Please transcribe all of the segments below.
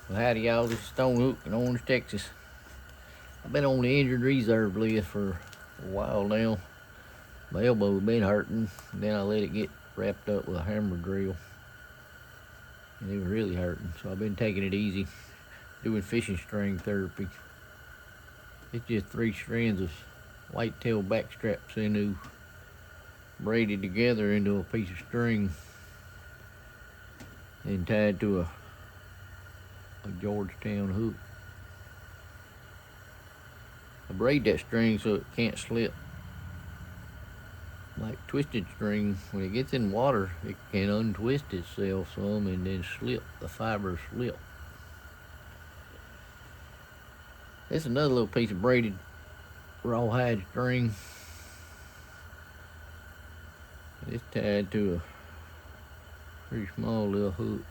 Well, howdy y'all, this is Stone Hook in Orange, Texas. I've been on the injured reserve list for a while now. My elbow's been hurting, and then I let it get wrapped up with a hammer drill. And it was really hurting, so I've been taking it easy, doing fishing string therapy. It's just 3 strands of whitetail backstrap sinew braided together into a piece of string and tied to a Georgetown hook. I braid that string so it can't slip. Like twisted string, when it gets in water, it can untwist itself some and then slip. The fibers slip. It's another little piece of braided rawhide string. It's tied to a pretty small little hook.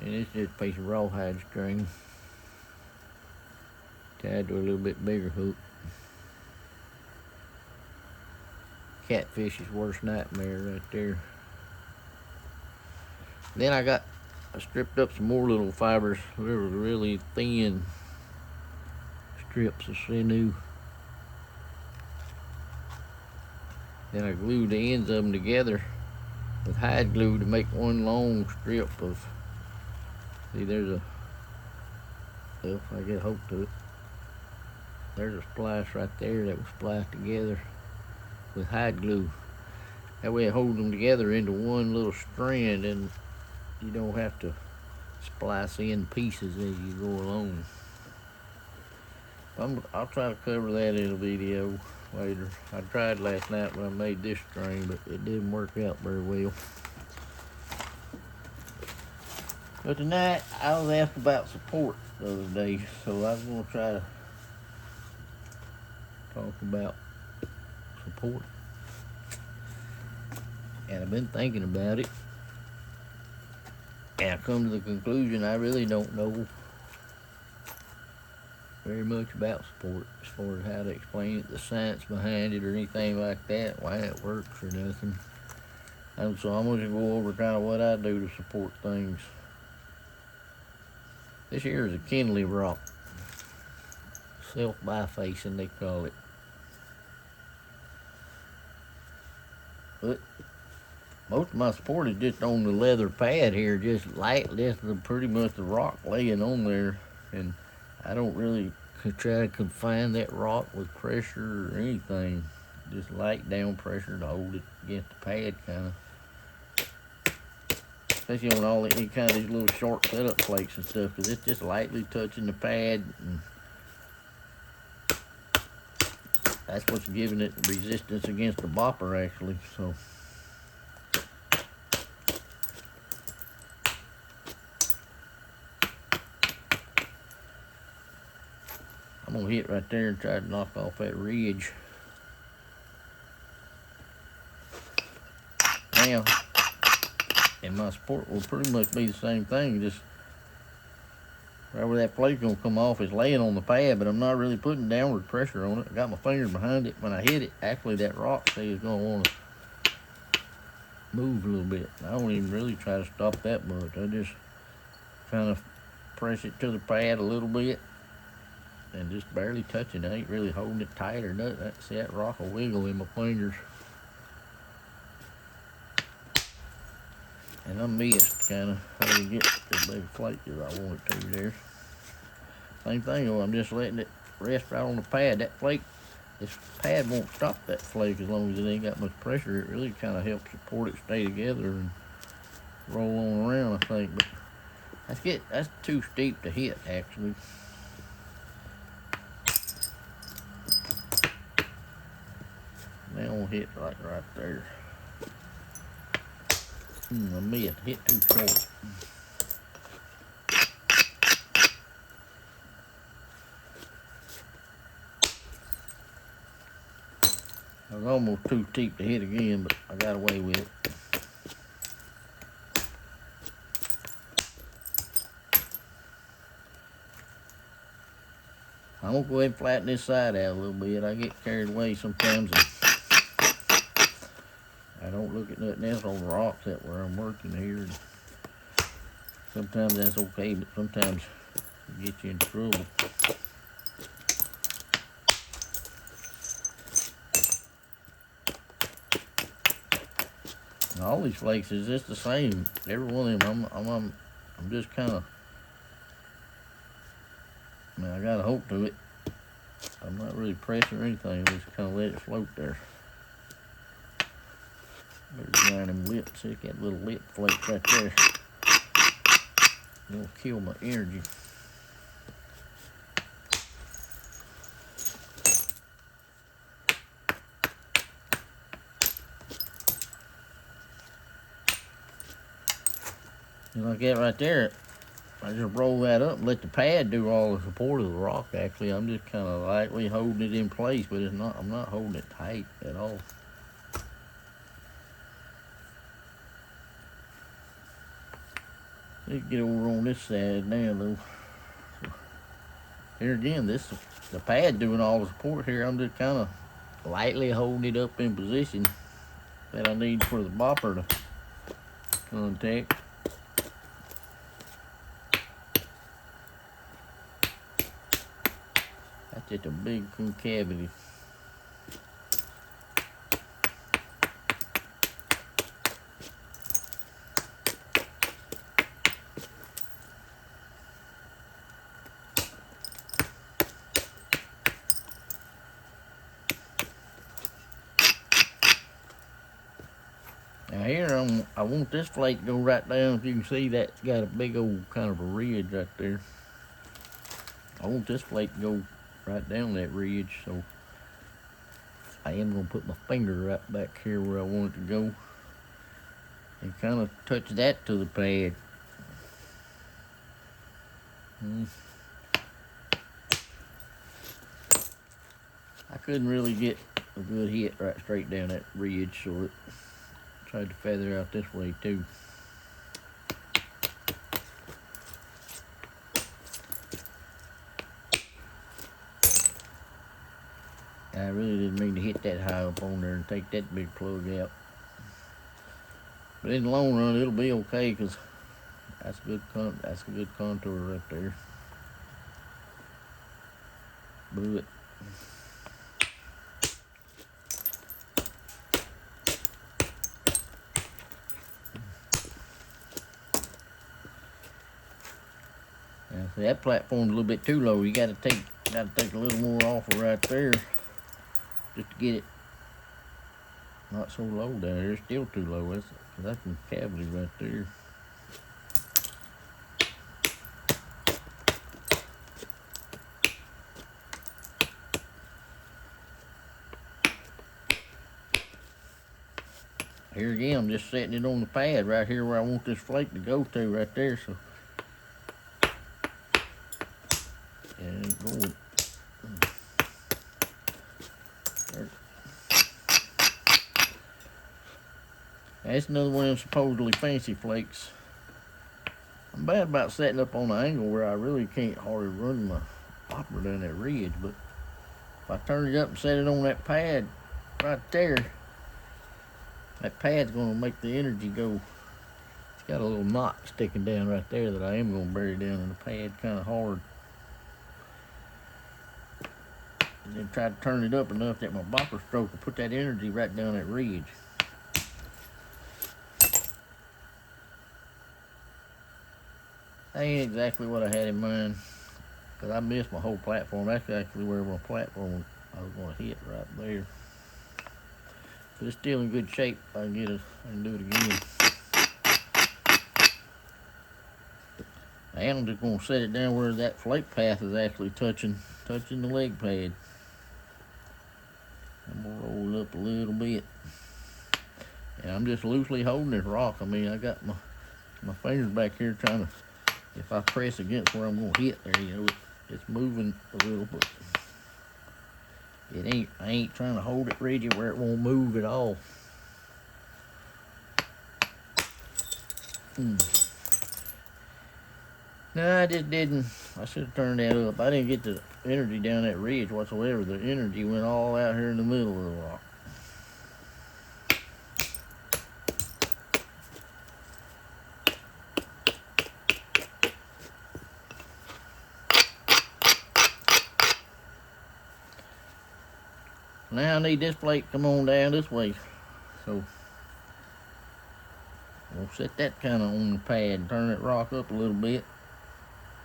And it's just a piece of rawhide string tied to a little bit bigger hook. Catfish's worst nightmare right there. Then I stripped up some more little fibers, really thin strips of sinew. Then I glued the ends of them together with hide glue to make one long strip of. See, there's a, well, if I get a hold to it, there's a splice right there that was spliced together with hide glue. That way it holds them together into one little strand, and you don't have to splice in pieces as you go along. I'll try to cover that in a video later. I tried last night when I made this string, but it didn't work out very well. But tonight, I was asked about support the other day, so I was going to try to talk about support. And I've been thinking about it, and I come to the conclusion I really don't know very much about support as far as how to explain it, the science behind it, or anything like that, why it works or nothing. And so I'm going to go over kind of what I do to support things. This here is a Kinley rock, self-bifacing they call it. But most of my support is just on the leather pad here, just pretty much the rock laying on there, and I don't really try to confine that rock with pressure or anything. Just light down pressure to hold it against the pad, kind of. Especially on any kind of these little short setup flakes and stuff, because it's just lightly touching the pad, and that's what's giving it resistance against the bopper, actually. So I'm gonna hit right there and try to knock off that ridge. Now, and my support will pretty much be the same thing, just wherever that flake's gonna come off is laying on the pad, but I'm not really putting downward pressure on it. I got my finger behind it. When I hit it, actually that rock, see, is gonna wanna move a little bit. I don't even really try to stop that much. I just kind of press it to the pad a little bit and just barely touching it. I ain't really holding it tight or nothing. See, that rock will wiggle in my fingers. And I missed kind of how to get as big a flake as I want it to there. Same thing though, I'm just letting it rest right on the pad. That flake, this pad won't stop that flake as long as it ain't got much pressure. It really kind of helps support it stay together and roll on around, I think. But that's too steep to hit, actually. Now I'm gonna hit like right there. I missed, hit too short. I was almost too steep to hit again, but I got away with it. I'm gonna go ahead and flatten this side out a little bit. I get carried away sometimes. I don't look at nothing else on the rocks that where I'm working here. And sometimes that's okay, but sometimes it gets you in trouble. And all these flakes is just the same. Every one of them, I'm just kind of. I mean, I got a hold to it. I'm not really pressing or anything. I just kind of let it float there. Better grind them lips. See that little lip flake right there. It'll kill my energy. And like that right there, I just roll that up and let the pad do all the support of the rock. Actually, I'm just kind of lightly holding it in place, but it's not. I'm not holding it tight at all. Let's get over on this side now, though. Here again, the pad doing all the support here. I'm just kind of lightly holding it up in position that I need for the bopper to contact. That's just a big concavity. Now here I want this flake to go right down. If you can see, that's got a big old kind of a ridge right there. I want this flake to go right down that ridge, so I am going to put my finger right back here where I want it to go and kind of touch that to the pad. I couldn't really get a good hit right straight down that ridge, so it tried to feather out this way too. I really didn't mean to hit that high up on there and take that big plug out. But in the long run, it'll be okay, because that's a good contour right there. But now, see, that platform's a little bit too low. You gotta take a little more off of right there, just to get it not so low down there. It's still too low. That's some cavity right there. Here again, I'm just setting it on the pad right here where I want this flake to go to right there. So yeah, it ain't going. That's another one of them supposedly fancy flakes. I'm bad about setting up on an angle where I really can't hardly run my bopper down that ridge, but if I turn it up and set it on that pad right there, that pad's going to make the energy go. It's got a little knot sticking down right there that I am going to bury down in the pad kind of hard. And then try to turn it up enough that my bopper stroke will put that energy right down that ridge. That ain't exactly what I had in mind, because I missed my whole platform. That's actually where my platform I was going to hit right there. But it's still in good shape. I can do it again. And I'm just going to set it down where that flake path is actually touching the leg pad. I'm going to roll it up a little bit. And I'm just loosely holding this rock. I mean, I got my fingers back here trying to, if I press against where I'm going to hit there, you know, it's moving a little bit. I ain't trying to hold it rigid where it won't move at all. No, I just didn't. I should have turned that up. I didn't get the energy down that ridge whatsoever. The energy went all out here in the middle of the rock. Now I need this flake to come on down this way. So we'll set that kind of on the pad and turn that rock up a little bit.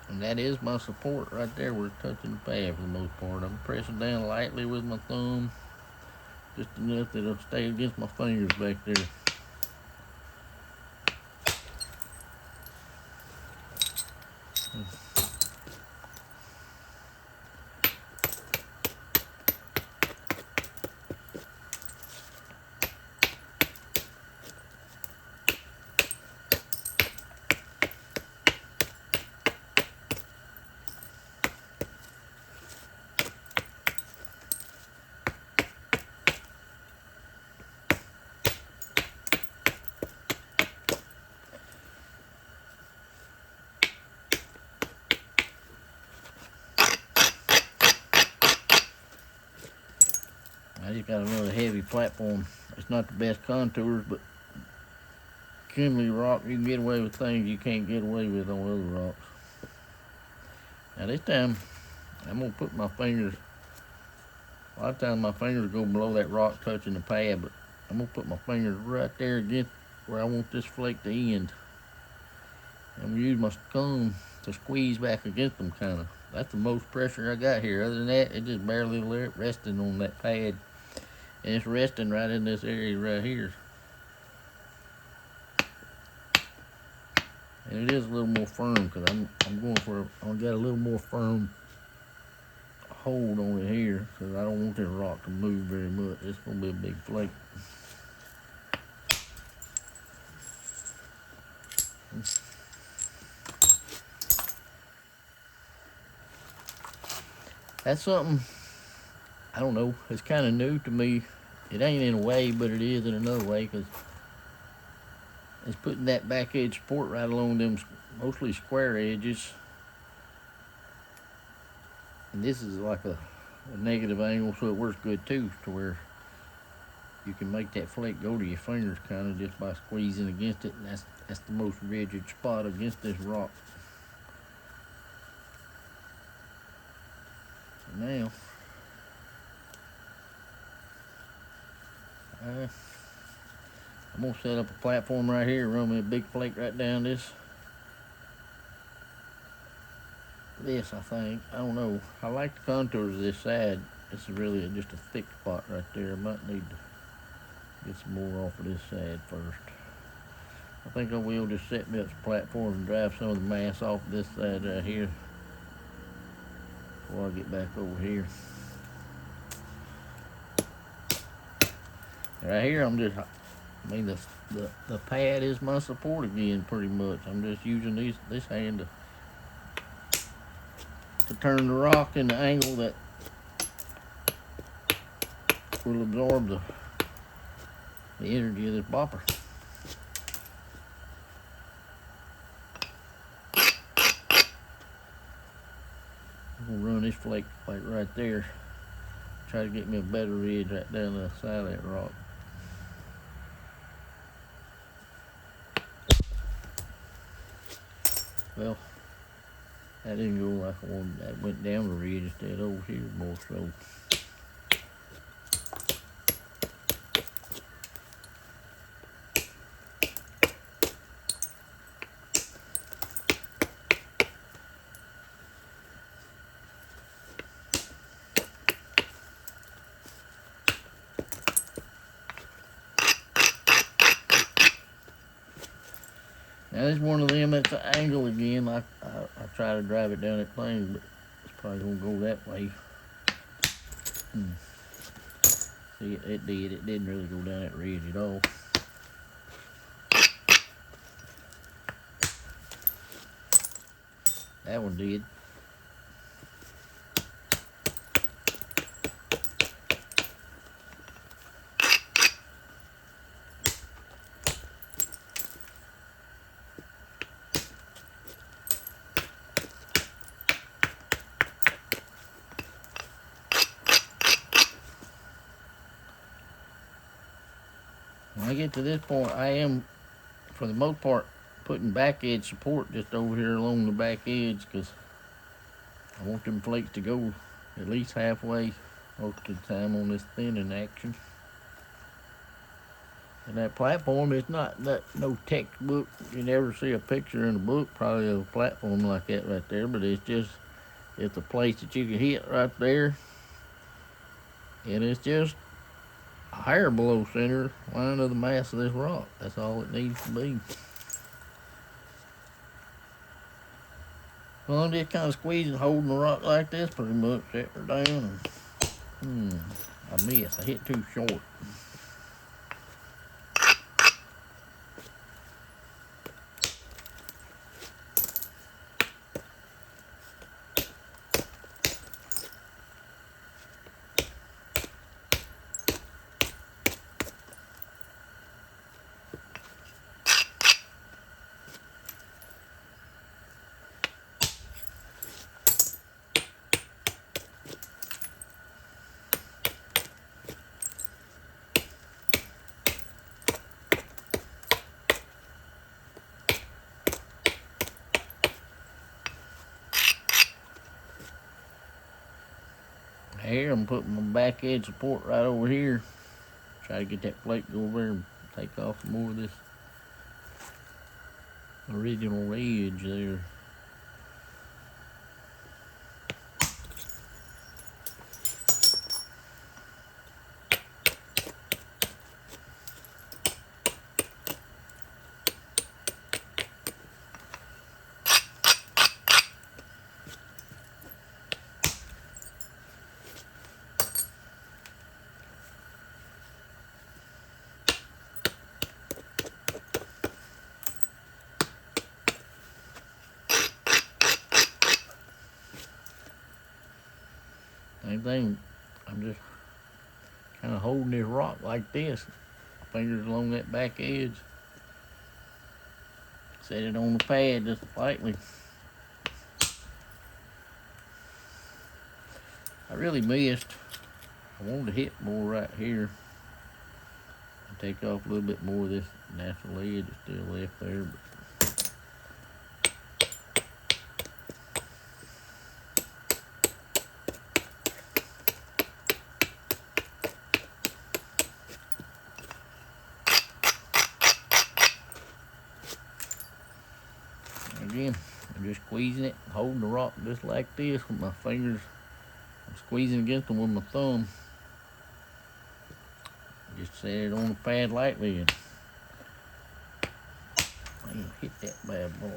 And that is my support right there. We're touching the pad for the most part. I'm pressing down lightly with my thumb, just enough that it'll stay against my fingers back there. I just got another heavy platform. It's not the best contours, but Kimberly rock, you can get away with things you can't get away with on other rocks. Now this time, I'm gonna put my fingers, a lot of times my fingers go below that rock touching the pad, but I'm gonna put my fingers right there against where I want this flake to end. I'm gonna use my thumb to squeeze back against them kinda. That's the most pressure I got here. Other than that, it's just barely resting on that pad. And it's resting right in this area right here. And it is a little more firm because I'm going for, I've got a little more firm hold on it here because I don't want that rock to move very much. It's going to be a big flake. That's something, I don't know, it's kind of new to me. It ain't in a way, but it is in another way because it's putting that back edge support right along them mostly square edges. And this is like a negative angle, so it works good too, to where you can make that flake go to your fingers kind of just by squeezing against it, and that's the most rigid spot against this rock. So now, I'm gonna set up a platform right here, run me a big flake right down this, I think. I don't know. I like the contours of this side. This is really just a thick spot right there. I might need to get some more off of this side first. I think I will just set me up some platforms and drive some of the mass off of this side right here before I get back over here. Right here, the pad is my support again, pretty much. I'm just using this hand to turn the rock in the angle that will absorb the energy of this bopper. I'm gonna run this flake like right there. Try to get me a better ridge right down the side of that rock. Well, that didn't go like I wanted. That went down the ridge instead over here more so. Now this is one of them that's an angle again. I try to drive it down that plane, but it's probably gonna go that way. See, it did. It didn't really go down that ridge at all. That one did. When I get to this point, I am, for the most part, putting back edge support just over here along the back edge because I want them flakes to go at least halfway most of the time on this thinning action. And that platform is not no textbook. You never see a picture in a book probably of a platform like that right there, but it's a place that you can hit right there. And it's just a hair below center line of the mass of this rock. That's all it needs to be. Well, I'm just kind of squeezing, holding the rock like this, pretty much, set her down. And, I missed. I hit too short. Here, I'm putting my back edge support right over here. Try to get that flake to go over there and take off more of this original edge there. Same thing, I'm just kind of holding this rock like this, fingers along that back edge. Set it on the pad just lightly. I really missed. I wanted to hit more right here and take off a little bit more of this natural edge that's still left there. But again, I'm just squeezing it, holding the rock just like this with my fingers. I'm squeezing against them with my thumb. Just set it on the pad lightly and hit that bad boy.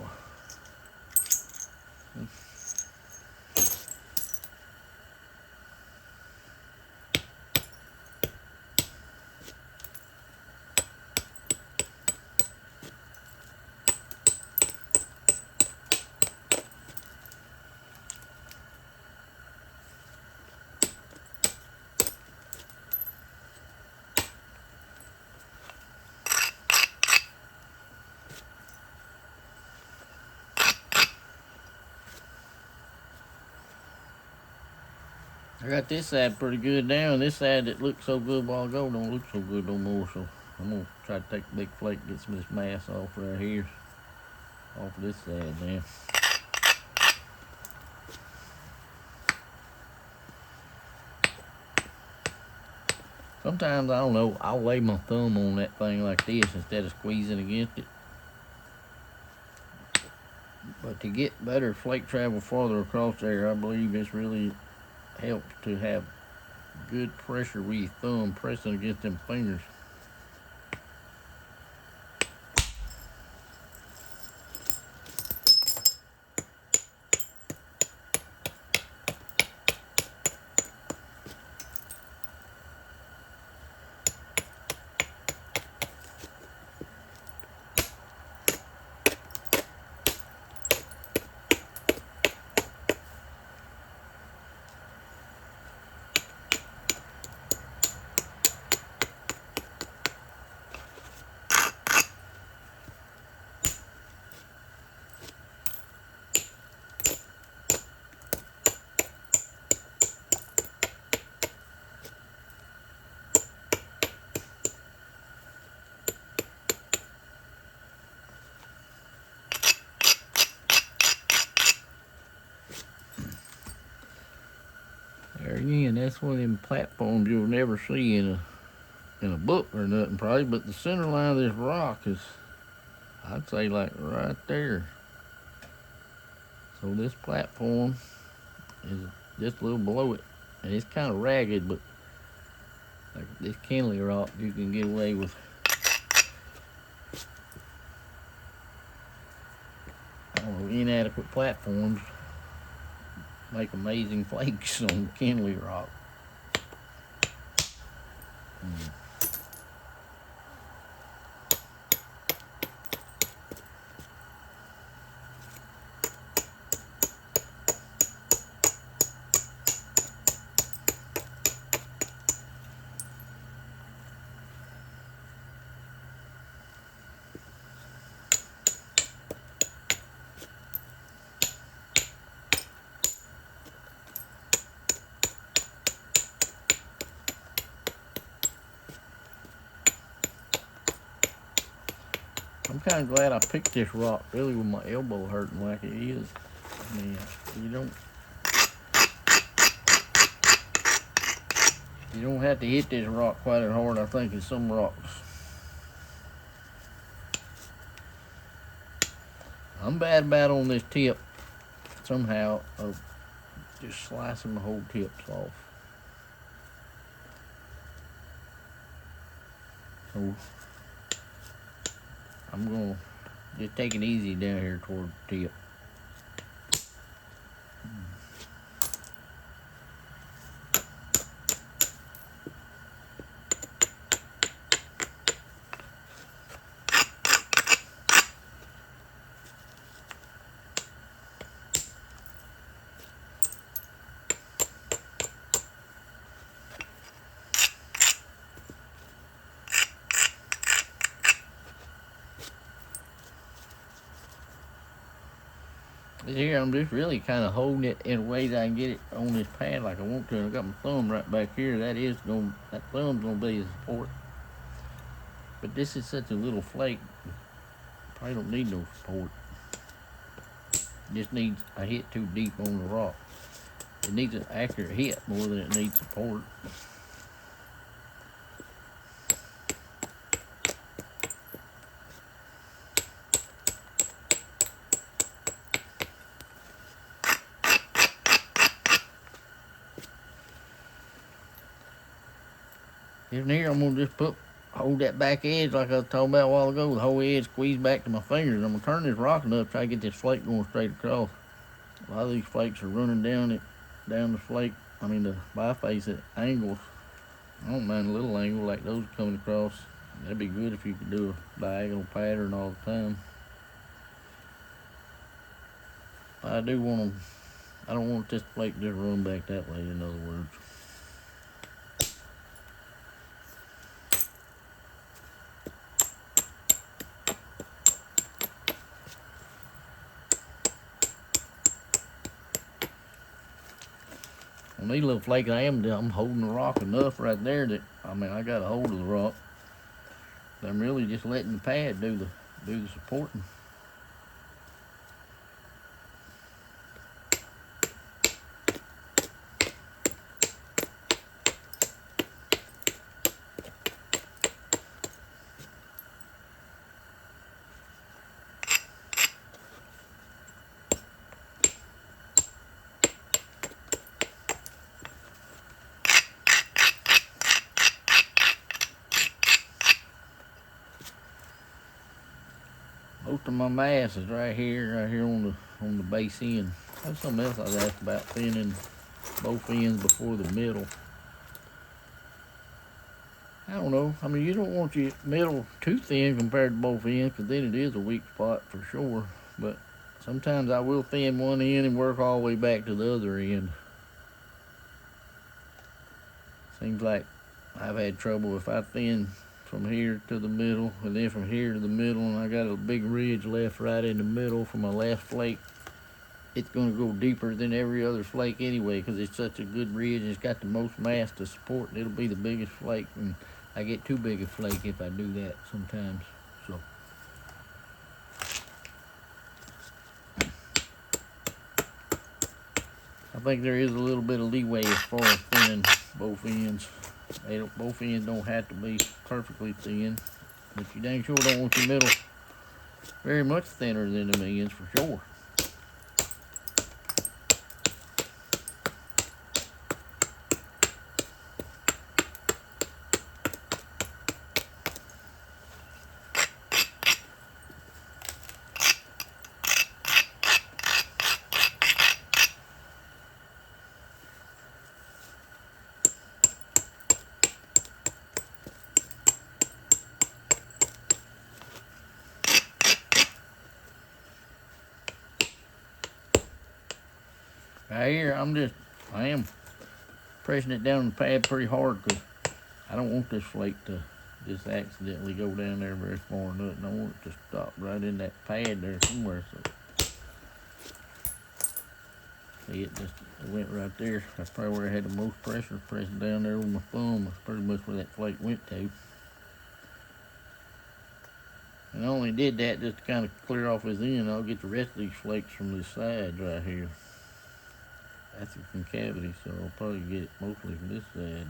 I got this side pretty good now, and this side that looked so good a while ago don't look so good no more, so I'm going to try to take the big flake and get some of this mass off right here, off of this side now. Sometimes, I don't know, I'll lay my thumb on that thing like this instead of squeezing against it. But to get better flake travel farther across there, I believe it's really helps to have good pressure with your thumb pressing against them fingers. Again, that's one of them platforms you'll never see in a book or nothing probably, but the center line of this rock is, I'd say, like right there. So this platform is just a little below it, and it's kind of ragged, but like this kindly rock you can get away with. I don't know, inadequate platforms make amazing flakes on kindly rock. I'm kind of glad I picked this rock really with my elbow hurting like it is. I mean, you don't have to hit this rock quite as hard, I think, as some rocks. I'm bad about on this tip somehow of just slicing the whole tips off. So I'm gonna just take it easy down here toward the tip. Here I'm just really kind of holding it in a way that I can get it on this pad like I want to. And I got my thumb right back here. That thumb's gonna be the support. But this is such a little flake, probably don't need no support. Just needs a hit too deep on the rock. It needs an accurate hit more than it needs support. In here, I'm gonna just hold that back edge like I was talking about a while ago. The whole edge squeeze back to my fingers. I'm gonna turn this rock enough, try to get this flake going straight across. A lot of these flakes are running down the flake. I mean the biface at angles. I don't mind a little angle like those coming across. That'd be good if you could do a diagonal pattern all the time. I don't want this flake just run back that way, in other words. On these little flakes I'm holding the rock enough right there that, I mean, I got a hold of the rock. I'm really just letting the pad do the supporting. Most of my mass is right here on the base end. That's something else I was asked about, thinning both ends before the middle. I don't know. I mean, you don't want your middle too thin compared to both ends, because then it is a weak spot for sure. But sometimes I will thin one end and work all the way back to the other end. Seems like I've had trouble if I thin from here to the middle and then from here to the middle, and I got a big ridge left right in the middle for my last flake. It's going to go deeper than every other flake anyway, because it's such a good ridge and it's got the most mass to support, and it'll be the biggest flake, and I get too big a flake if I do that sometimes. So think there is a little bit of leeway as far as thinning both ends. Both ends don't have to be perfectly thin, but you dang sure don't want your middle very much thinner than the ends for sure. Right here, I am pressing it down the pad pretty hard because I don't want this flake to just accidentally go down there very far or nothing. I want it to stop right in that pad there somewhere. So see, it went right there. That's probably where I had the most pressure, pressing down there with my thumb. That's pretty much where that flake went to. And I only did that just to kind of clear off his end. I'll get the rest of these flakes from this side right here. That's a concavity, so I'll probably get it mostly from this side.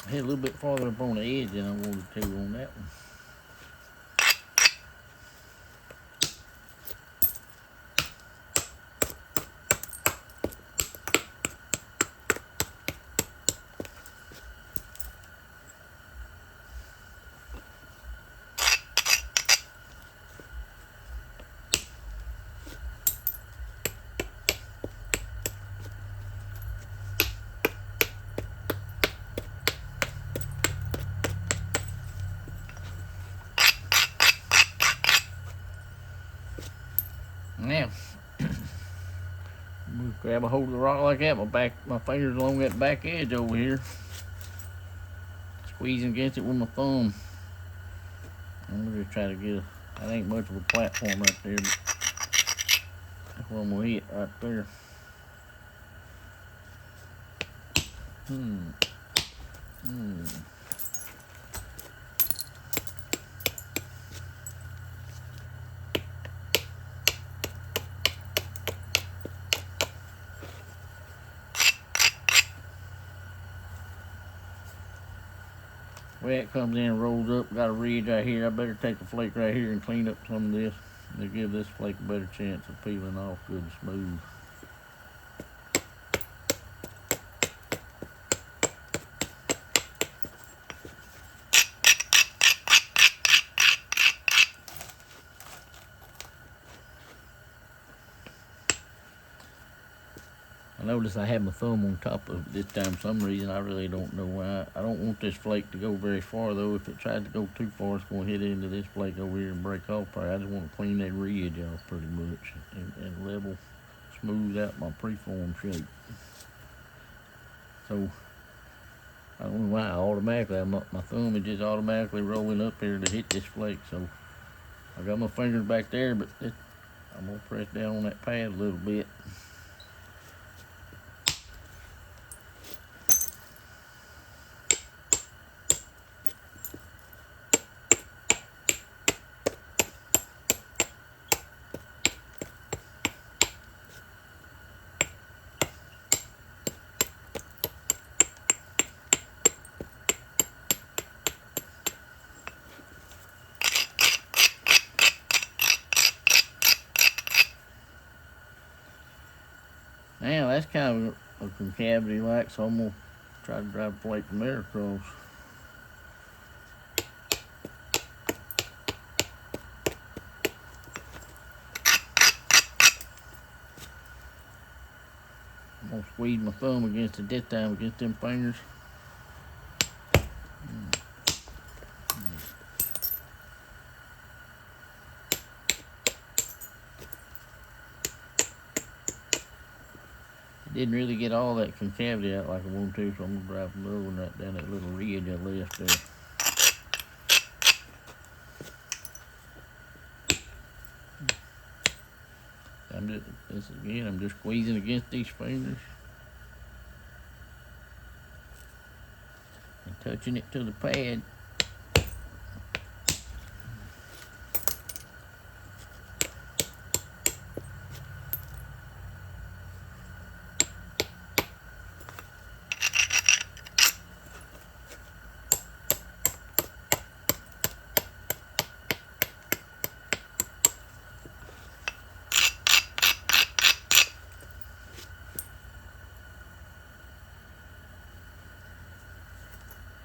I hit a little bit farther up on the edge than I wanted to on that one. Now, grab a hold of the rock like that, my fingers along that back edge over here, squeezing against it with my thumb. I'm gonna just try to get that ain't much of a platform right there, but that's what I'm gonna hit right there. Way it comes in and rolls up, got a ridge right here. I better take the flake right here and clean up some of this to give this flake a better chance of peeling off good and smooth. I notice I have my thumb on top of it this time for some reason. I really don't know why. I don't want this flake to go very far though. If it tries to go too far, it's going to hit into this flake over here and break off. I just want to clean that ridge off pretty much and level, smooth out my preform shape. So I don't know why automatically my thumb is just automatically rolling up here to hit this flake. So I got my fingers back there, but I'm going to press down on that pad a little bit. Now that's kind of a concavity like, so I'm gonna try to drive a flake from there across. squeeze my thumb against it this time against them fingers. Didn't really get all that concavity out like I wanted to, so I'm gonna drive another one right down that little ridge I left there. I'm just squeezing against these fingers and touching it to the pad.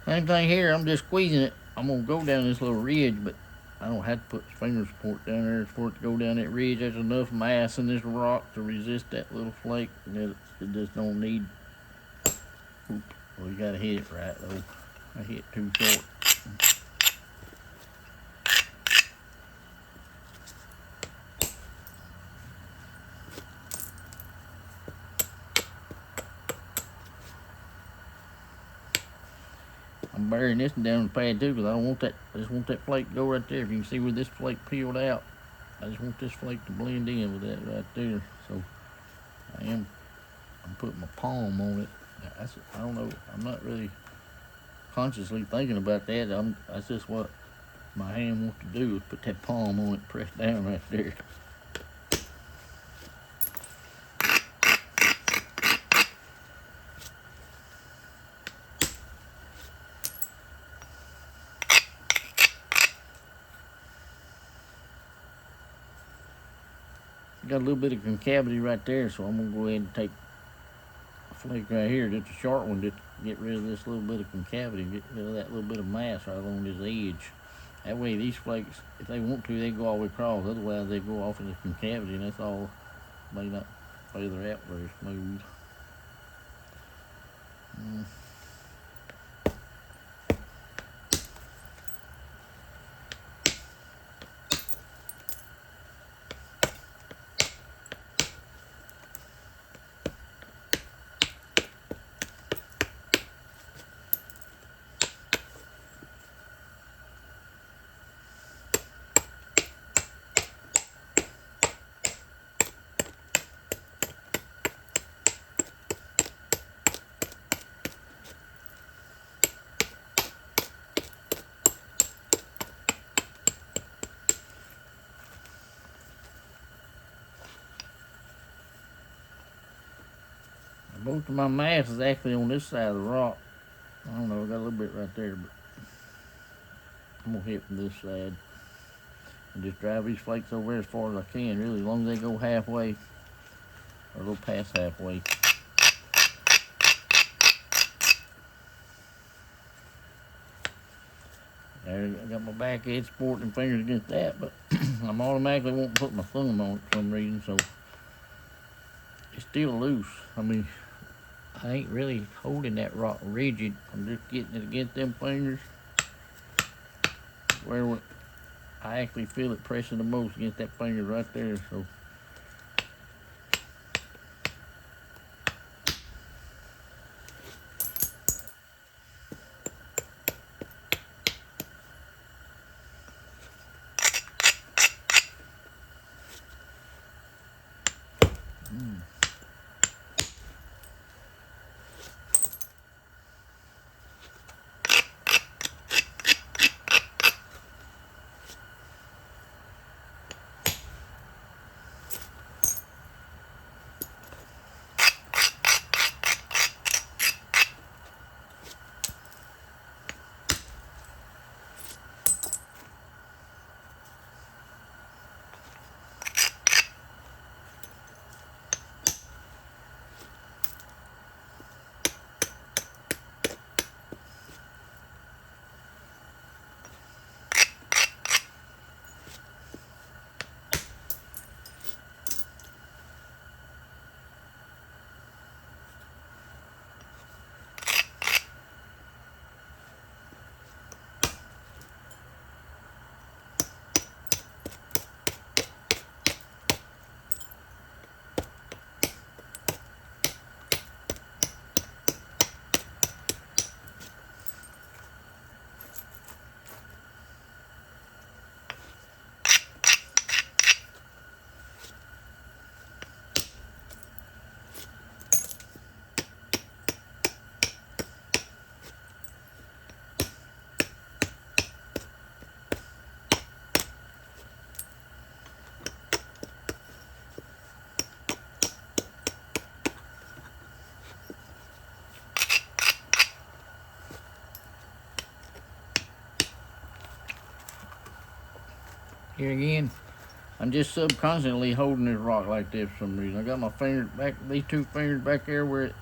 Same thing here, I'm just squeezing it. I'm gonna go down this little ridge, but I don't have to put finger support down there for it to go down that ridge. There's enough mass in this rock to resist that little flake that it just don't need. Oop. Well, you gotta hit it right though. I hit too short. I'm burying this one down the pad too because I don't want that. I just want that flake to go right there. If you can see where this flake peeled out, I just want this flake to blend in with that right there. So I'm putting my palm on it. I don't know. I'm not really consciously thinking about that. That's just what my hand wants to do, is put that palm on it, press down right there. Got a little bit of concavity right there, so I'm gonna go ahead and take a flake right here, just a short one, just to get rid of this little bit of concavity, get rid of that little bit of mass right along this edge. That way these flakes, if they want to, they go all the way across. Otherwise they go off in the concavity, and that's all may not feather out very smooth. Most of my mass is actually on this side of the rock. I don't know, I got a little bit right there, but I'm gonna hit from this side and just drive these flakes over there as far as I can, really, as long as they go halfway or a little past halfway. There, I got my back edge supporting them fingers against that, but I'm automatically wanting to put my thumb on it for some reason, so it's still loose. I mean, I ain't really holding that rock rigid. I'm just getting it against them fingers where I actually feel it pressing the most against that finger right there. So Here again, I'm just subconsciously holding this rock like this for some reason. I got my fingers back, these two fingers back there where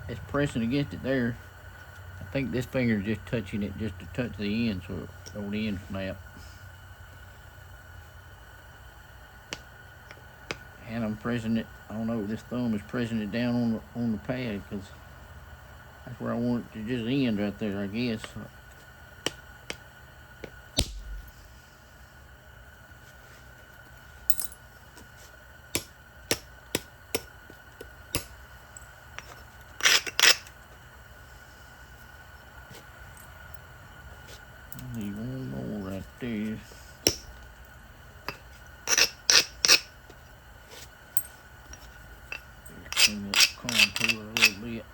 it's pressing against it there. I think this finger is just touching it just to touch the end so it don't end snap. And I'm pressing it, I don't know, this thumb is pressing it down on the pad because that's where I want it to just end right there, I guess. I need one more right there. Clean up the contour a little bit.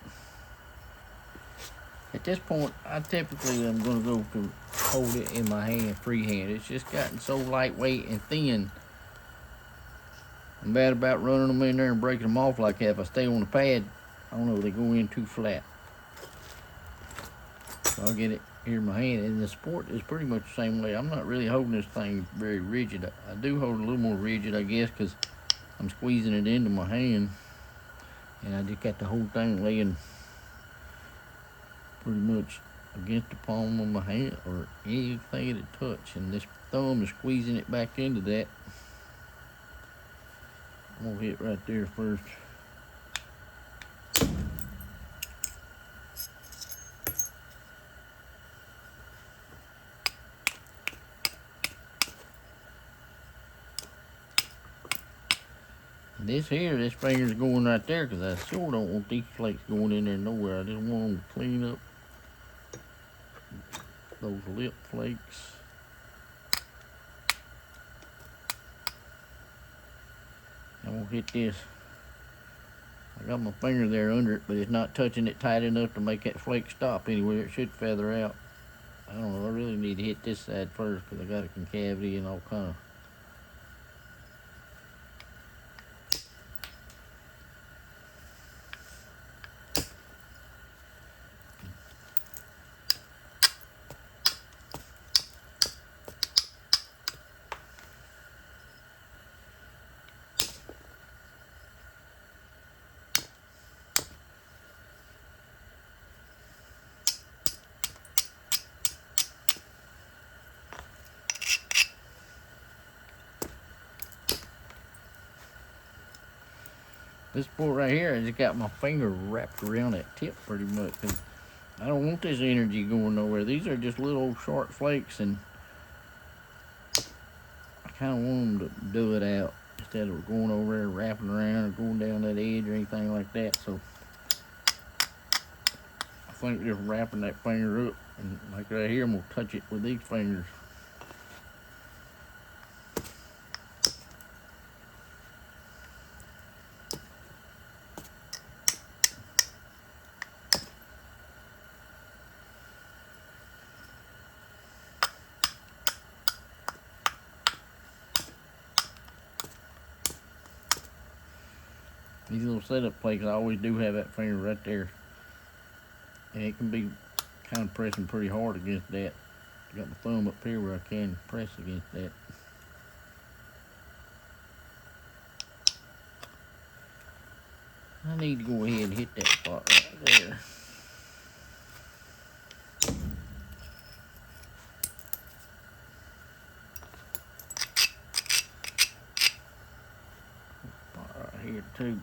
At this point, I typically am going to go to hold it in my hand, freehand. It's just gotten so lightweight and thin. I'm bad about running them in there and breaking them off like that. If I stay on the pad, I don't know, they go in too flat. So I'll get it here in my hand. And the sport is pretty much the same way. I'm not really holding this thing very rigid. I do hold it a little more rigid, I guess, because I'm squeezing it into my hand. And I just got the whole thing laying pretty much against the palm of my hand or anything it'll touch. And this thumb is squeezing it back into that. I'm gonna hit right there first. This finger's going right there because I sure don't want these flakes going in there nowhere. I just want them to clean up those lip flakes. I'm gonna hit this. I got my finger there under it, but it's not touching it tight enough to make that flake stop anywhere. It should feather out. I don't know, I really need to hit this side first because I got a concavity and all kind of. This board right here, I just got my finger wrapped around that tip pretty much. Cause I don't want this energy going nowhere. These are just little short flakes, and I kind of want them to do it out instead of going over there wrapping around or going down that edge or anything like that. So I think just wrapping that finger up, and like right here, I'm gonna touch it with these fingers. These little setup flakes, I always do have that finger right there. And it can be kind of pressing pretty hard against that. I got my thumb up here where I can press against that. I need to go ahead and hit that spot right there. Spot right here too.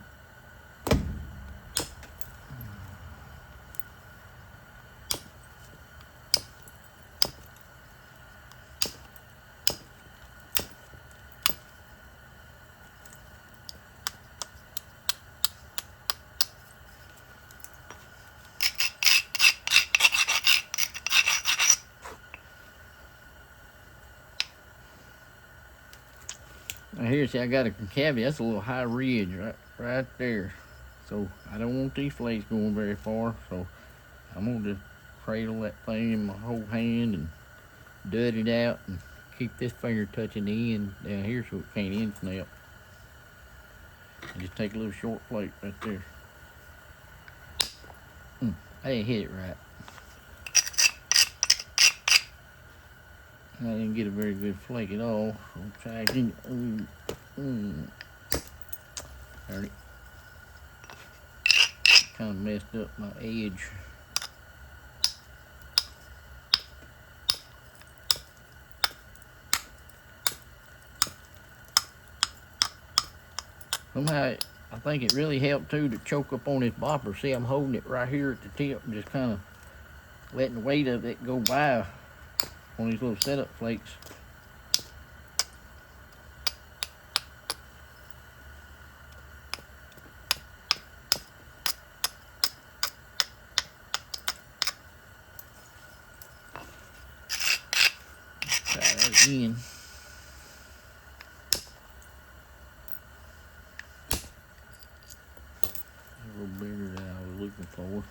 Now here, see, I got a concavity. That's a little high ridge right there. So I don't want these flakes going very far. So I'm gonna just cradle that thing in my whole hand and dud it out and keep this finger touching the end down here so it can't end snap. And just take a little short flake right there. I didn't hit it right. I didn't get a very good flake at all. I'll try again. Heard it. Kind of messed up my edge. Somehow, I think it really helped too to choke up on this bopper. See, I'm holding it right here at the tip and just kind of letting the weight of it go by on these little setup flakes. Try that again. A little bigger than I was looking for.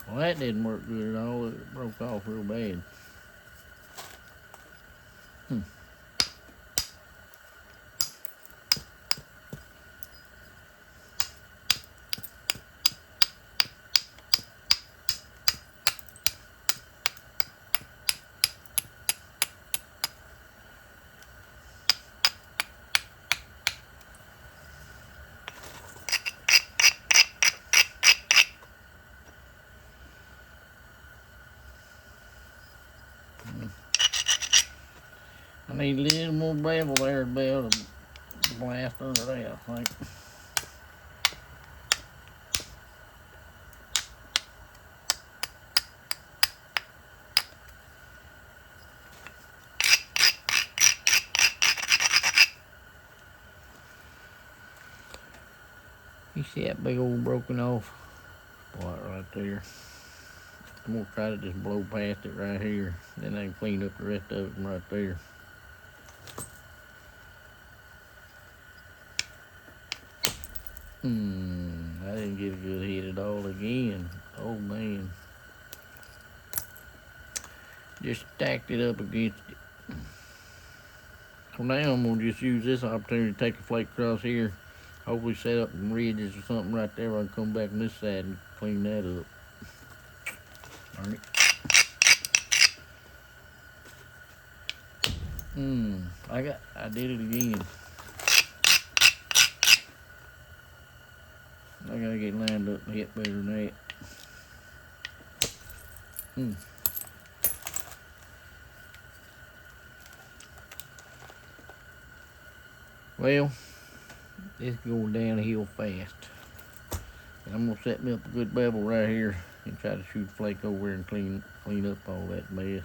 Well, that didn't work good at all. It broke off real bad. I need a little more bevel there to be able to blast under that, I think. You see that big old broken off spot right there? I'm gonna try to just blow past it right here. Then I can clean up the rest of it from right there. I didn't get a good hit at all again. Oh man. Just stacked it up against it. So now I'm gonna just use this opportunity to take a flake across here. Hopefully set up some ridges or something right there where I can come back on this side and clean that up. Darn it. I did it again. I gotta get lined up and hit better than that. Well, it's going downhill fast. And I'm gonna set me up a good bevel right here and try to shoot flake over and clean up all that mess.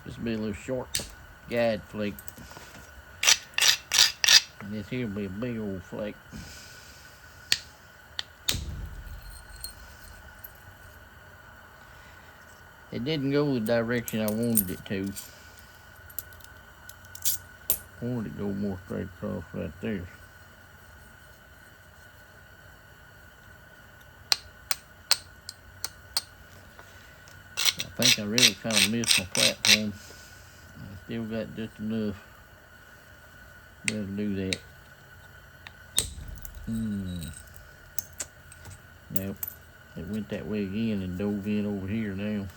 This will be a little short guide flake. And this here will be a big old flake. It didn't go the direction I wanted it to. I wanted it to go more straight across right there. I think I really kind of missed my platform. I still got just enough to be able to do that. Nope. It went that way again and dove in over here now.